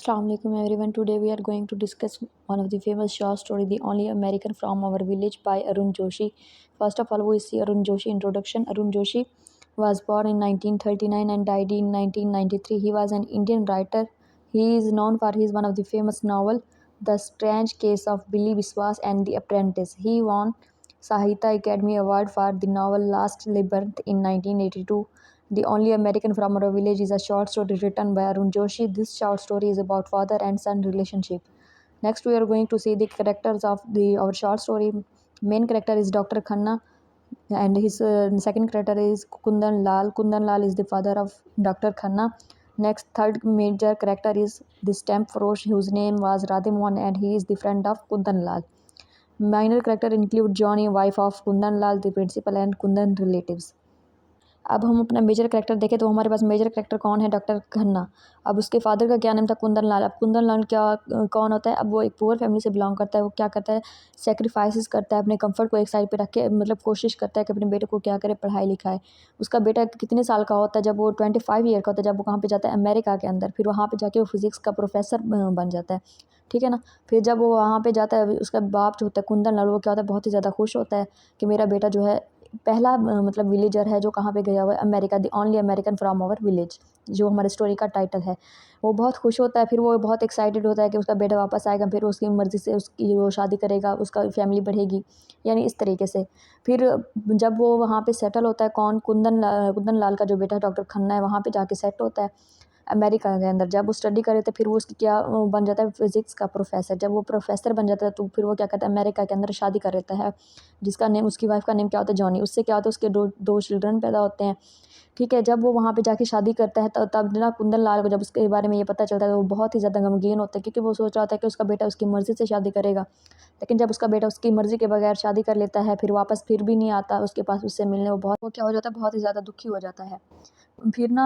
Assalamu alaikum everyone. Today we are going to discuss one of the famous short story, The Only American from Our Village by Arun Joshi. First of all, we see Arun Joshi introduction. Arun Joshi was born in 1939 and died in 1993. He was an Indian writer. He is known for his one of the famous novel, The Strange Case of Billy Biswas and the Apprentice. He won Sahitya Academy Award for the novel Last Labyrinth in 1982. The Only American from Our Village is a short story written by Arun Joshi. This short story is about father and son relationship. Next, we are going to see the characters of our short story. Main character is Dr. Khanna, and his second character is Kundan Lal. Kundan Lal is the father of Dr. Khanna. Next, third major character is the stamp Frosh, whose name was Radhimohan, and he is the friend of Kundan Lal. Minor character include Johnny, wife of Kundan Lal, the principal, and Kundan relatives. अब हम अपना major character देखें तो हमारे पास major character कौन है? Doctor Khanna. अब उसके फादर का क्या नाम था? कुंदन लाल। अब कुंदन लाल क्या कौन होता है? अब वो एक पुअर फैमिली से बिलोंग करता है। वो क्या करता है? सेक्रीफाइसेस करता है, अपने कंफर्ट को एक साइड पे रख के मतलब कोशिश करता है कि अपने बेटे को क्या करे, पढ़ाई लिखाए। उसका बेटा कितने साल का होता है जब वो 25 ईयर का होता है, जब वो कहाँ पे जाता है? अमेरिका के अंदर। फिर वहाँ पे जाके वो फिज़िक्स का प्रोफेसर बन जाता है, ठीक है ना। फिर जब वो वहाँ पे जाता है, उसका बाप जो होता है कुंदन लाल, वो क्या होता है? बहुत ही ज़्यादा खुश होता है कि मेरा बेटा जो है पहला मतलब विलेजर है जो कहाँ पे गया हुआ है? America. The only American from our village, जो हमारे स्टोरी का टाइटल है। वो बहुत खुश होता है, फिर वो बहुत एक्साइटेड होता है कि उसका बेटा वापस आएगा, फिर उसकी मर्ज़ी से उसकी वो शादी करेगा, उसका फैमिली बढ़ेगी, यानी इस तरीके से। फिर जब वो वहाँ पे सेटल होता है, कौन? कुंदन लाल का जो बेटा डॉक्टर खन्ना है, वहाँ पे जाके सेट होता है अमेरिका के अंदर। जब वो स्टडी करे तो फिर वो उसकी क्या बन जाता है? फिज़िक्स का प्रोफेसर। जब वो प्रोफेसर बन जाता है तो फिर वो क्या करता है? अमेरिका के अंदर शादी कर लेता है, जिसका नेम, उसकी वाइफ का नेम क्या होता है? जॉनी। उससे क्या होता है? उसके दो चिल्ड्रन पैदा होते हैं, ठीक है। जब वो वहाँ पे जाके शादी करता है तब ना कुंदन लाल को जब उसके बारे में ये पता चलता है तो वो बहुत ही ज़्यादा गमगीन होता है, क्योंकि वो सोच रहा था कि उसका बेटा उसकी मर्ज़ी से शादी करेगा। लेकिन जब उसका बेटा उसकी मर्ज़ी के बगैर शादी कर लेता है, फिर वापस फिर भी नहीं आता उसके पास उससे मिलने, वो क्या हो जाता है? बहुत ही ज़्यादा दुखी हो जाता है। फिर ना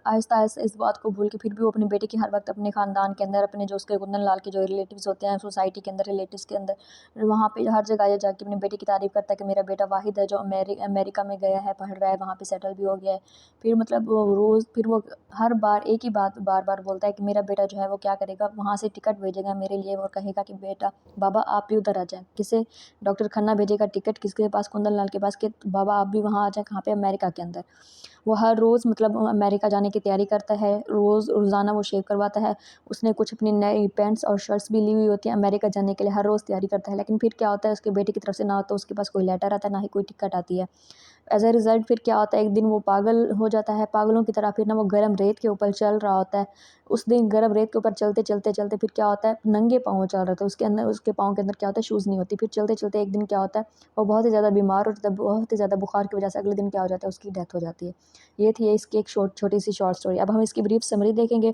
आहिस्ता-आहिस्ता इस बात को भूल के फिर भी वो अपने बेटे की हर वक़्त अपने ख़ानदान के अंदर, अपने जो उसके कुंदन लाल के जो रिलेटिव्स होते हैं, सोसाइटी के अंदर, रिलेटिव्स के अंदर, वहाँ पे हर जगह ये जाके अपने बेटे की तारीफ़ करता है कि मेरा बेटा वाहिद है जो अमेरिका में गया है, पढ़ रहा है, वहाँ पे सेटल भी हो गया है। फिर मतलब वो रोज़ फिर वो हर बार एक ही बात बार-बार बोलता है कि मेरा बेटा जो है वो क्या करेगा, वहाँ से टिकट भेजेगा मेरे लिए और कहेगा कि बेटा बाबा आप भी उधर आ जाएँ। किसे? डॉक्टर खन्ना भेजेगा टिकट किसके पास? कुंदन लाल के पास, कि बाबा आप भी वहाँ आ जाएँ। कहाँ पे? अमेरिका के अंदर। वो हर रोज़ मतलब अमेरिका जाने की तैयारी करता है, रोज़ाना वो शेव करवाता है। उसने कुछ अपनी नई पैंट्स और शर्ट्स भी ली हुई होती हैं अमेरिका जाने के लिए, हर रोज़ तैयारी करता है। लेकिन फिर क्या होता है? उसके बेटे की तरफ से ना तो उसके पास कोई लेटर आता है, ना ही कोई टिकट आती है। एज़ अ रिज़ल्ट फिर क्या होता है? एक दिन वो पागल हो जाता है, पागलों की तरह फिर ना वो गर्म रेत के ऊपर चल रहा होता है। उस दिन गर्म रेत के ऊपर चलते फिर क्या होता है? नंगे पाँव चल रहा था, उसके अंदर उसके पाँव के अंदर क्या होता है? शूज़ नहीं होती। फिर चलते एक दिन क्या होता है? वो बहुत ही ज़्यादा बीमार हो जाता है, बहुत ही ज़्यादा बुखार की वजह से अगले दिन क्या हो जाता है? उसकी डेथ हो जाती है। ये थी इसकी एक छोटी सी शॉर्ट स्टोरी। अब हम इसकी ब्रीफ समरी देखेंगे।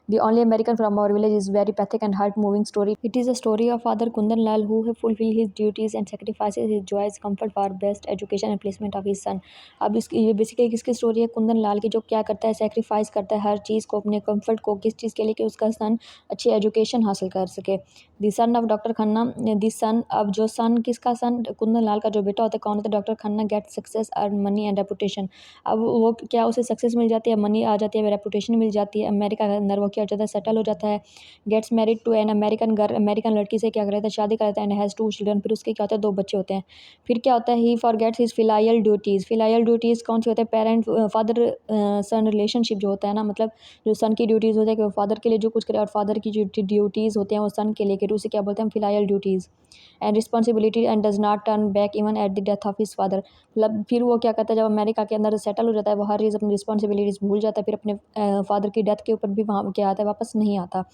The Only American from Our Village is very pathetic and heart-moving story. It is a story of Father Kundan Lal who fulfills his duties and sacrifices his joys, comfort for best education and placement of his son. अब इसकी ये basically किसकी story है? कुंदन लाल की, जो क्या करता है? सेक्रीफाइस करता है हर चीज़ को, अपने कंफर्ट को, किस चीज़ के लिए? कि उसका सन अच्छी एजुकेशन हासिल कर सके। The son of doctor Khanna, the son, अब जो सन किसका? सन कुंदन लाल का जो बेटा होता है, कौन होता है? Doctor Khanna get success earn money and reputation. अब वो क्या, उसे सक्सेस मिल जाती है, मनी आ जाती है, रेपुटेशन मिल जाती है। अमेरिका के अंदर वो क्या हो जाता है? सेटल हो जाता है। Gets married to an American girl, American लड़की से क्या करता है? शादी करता है। एंड हैज़ 2 चिल्ड्रन, फिर उसके क्या होता है? 2 बच्चे होते हैं। फिर क्या होता है? ही फॉरगेट्स हिज फिलायल ड्यूटीज़। फिलायल ड्यूटीज़ कौन सी होते हैं? पेरेंट फादर सन रिलेशनशिप जो होता है ना, मतलब जो सन की ड्यूटीज़ होता है कि वो फादर के लिए जो कुछ करे, और फादर की जो ड्यूटीज़ होते हैं वो सन के लिए करे, उसे क्या बोलते हैं? Filial duties and responsibility, and does not turn back even at the death of his father. मतलब फिर वो क्या करता है? जब अमेरिका के अंदर सेटल हो जाता है, वो हर चीज़ अपनी रिस्पॉन्सिबिलिटीज़ भूल जाता है, फिर अपने फादर की डेथ के ऊपर भी वहाँ क्या आता है? वापस नहीं आता।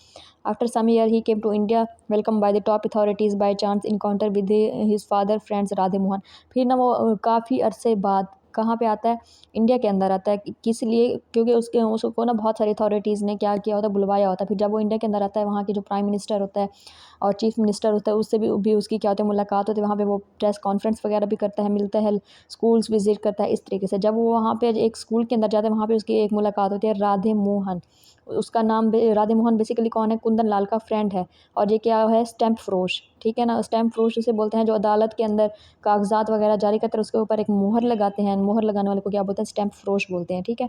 आफ्टर सम ईयर ही came to India, welcome by the top authorities, by chance encounter with his father friends Radhe Mohan. फिर ना वो काफ़ी अरसे बाद कहाँ पे आता है? इंडिया के अंदर आता है। किस लिए? क्योंकि उसको ना बहुत सारी अथॉरिटीज़ ने क्या किया होता है? बुलवाया होता है। फिर जब वो इंडिया के अंदर आता है, वहाँ के जो प्राइम मिनिस्टर होता है और चीफ मिनिस्टर होता है, उससे भी उसकी क्या होती है? मुलाकात होती है। वहाँ पे वो प्रेस कॉन्फ्रेंस वगैरह भी करता है, मिलता है, स्कूल्स विज़िट करता है, इस तरीके से। जब वो वहाँ पे एक स्कूल के अंदर जाता है, वहाँ पे उसकी एक मुलाकात होती है राधे मोहन। उसका नाम राधे मोहन बेसिकली कौन है? कुंदन लाल का फ्रेंड है। और ये क्या है? स्टैम्प फरोश, ठीक है ना। स्टैम्प फरोश उसे बोलते हैं जो अदालत के अंदर कागजात वगैरह जारी करते हैं, उसके ऊपर एक मोहर लगाते हैं। मोहर लगाने वाले को क्या बोलते हैं? स्टैम्प फरोश बोलते हैं, ठीक है।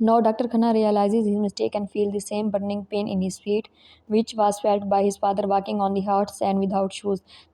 Now Dr. Khanna realizes his mistake and feels the same burning pain in his feet which was felt by his father walking on the hard sand without shoes.